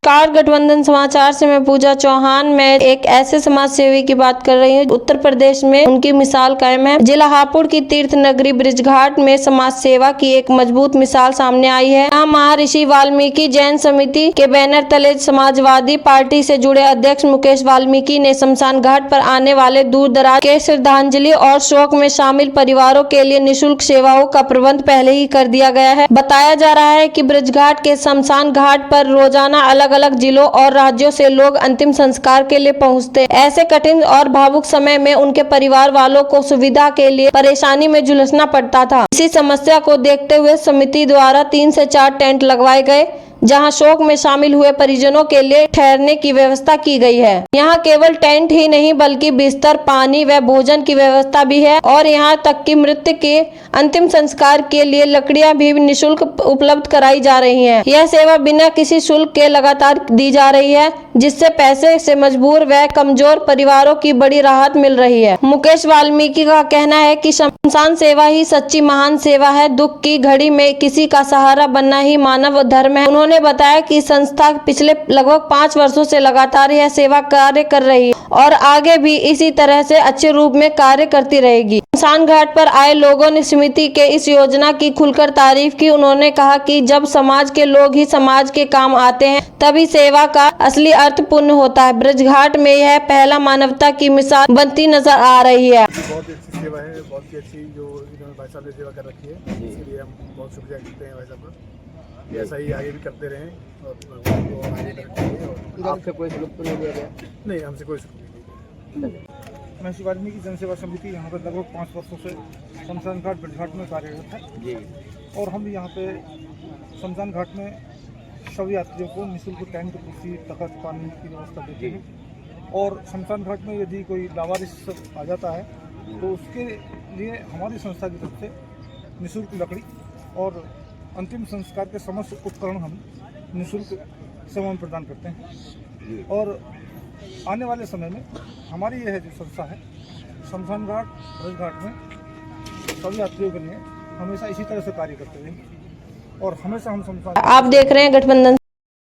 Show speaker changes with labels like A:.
A: नमस्कार, गठबंधन समाचार से मैं पूजा चौहान। मैं एक ऐसे समाज सेवी की बात कर रही हूँ उत्तर प्रदेश में उनकी मिसाल कायम है। जिला हापुड़ की तीर्थ नगरी बृजघाट में समाज सेवा की एक मजबूत मिसाल सामने आई है। यहाँ महर्षि वाल्मीकि जैन समिति के बैनर तले समाजवादी पार्टी से जुड़े अध्यक्ष मुकेश वाल्मीकि ने शमशान घाट पर आने वाले दूर दराज के श्रद्धांजलि और शोक में शामिल परिवारों के लिए निःशुल्क सेवाओं का प्रबंध पहले ही कर दिया गया है। बताया जा रहा है कि बृजघाट के शमशान घाट पर रोजाना अलग अलग जिलों और राज्यों से लोग अंतिम संस्कार के लिए पहुंचते। ऐसे कठिन और भावुक समय में उनके परिवार वालों को सुविधा के लिए परेशानी में झुलसना पड़ता था। इसी समस्या को देखते हुए समिति द्वारा 3 से 4 टेंट लगवाए गए, जहां शोक में शामिल हुए परिजनों के लिए ठहरने की व्यवस्था की गई है। यहां केवल टेंट ही नहीं बल्कि बिस्तर, पानी व भोजन की व्यवस्था भी है और यहां तक कि मृत्यु के अंतिम संस्कार के लिए लकड़ियां भी निःशुल्क उपलब्ध कराई जा रही हैं। यह सेवा बिना किसी शुल्क के लगातार दी जा रही है, जिससे पैसे से मजबूर व कमजोर परिवारों की बड़ी राहत मिल रही है। मुकेश वाल्मीकि का कहना है कि शमशान सेवा ही सच्ची महान सेवा है। दुख की घड़ी में किसी का सहारा बनना ही मानव धर्म है। उन्होंने बताया कि संस्था पिछले लगभग 5 वर्षों से लगातार यह सेवा कार्य कर रही है और आगे भी इसी तरह से अच्छे रूप में कार्य करती रहेगी। शमशान घाट पर आए लोगों ने समिति के इस योजना की खुलकर तारीफ की। उन्होंने कहा कि जब समाज के लोग ही समाज के काम आते हैं तभी सेवा का असली अर्थ पूर्ण होता है। बृजघाट में यह पहला मानवता की मिसाल बनती नजर आ रही है।
B: बहुत अच्छी सेवा है, बहुत ही अच्छी जो इन्होंने भाई साहब ने सेवा कर रखी है, इसलिए हम बहुत शुक्रिया करते हैं भाई साहब का। ऐसा ही आगे भी करते रहें और भगवान को आगे रखें।
C: आपसे कोई शुल्क तो नहीं लिया गया?
B: नहीं, हमसे कोई शुक्रिया नहीं।
D: महर्षि वाल्मीकि जनसेवा समिति यहाँ पर लगभग 5 वर्षों से शमशान घाट बृजघाट में कार्यरत है
C: जी।
D: और हम यहाँ पे शमशान घाट में सभी यात्रियों को निःशुल्क टेंट, कुर्सी, तख्त, पानी की व्यवस्था देते हैं। और शमशान घाट में यदि कोई लावारिस आ जाता है तो उसके लिए हमारी संस्था की तरफ से निःशुल्क लकड़ी और अंतिम संस्कार के समस्त उपकरण हम निःशुल्क सेवाएं प्रदान करते हैं। और आने वाले समय में हमारी यह जो संस्था है शमशान घाट बृजघाट में सभी यात्रियों के लिए हमेशा इसी तरह से कार्य करते रहेंगे और हमेशा हम शमशान।
A: आप देख रहे हैं गठबंधन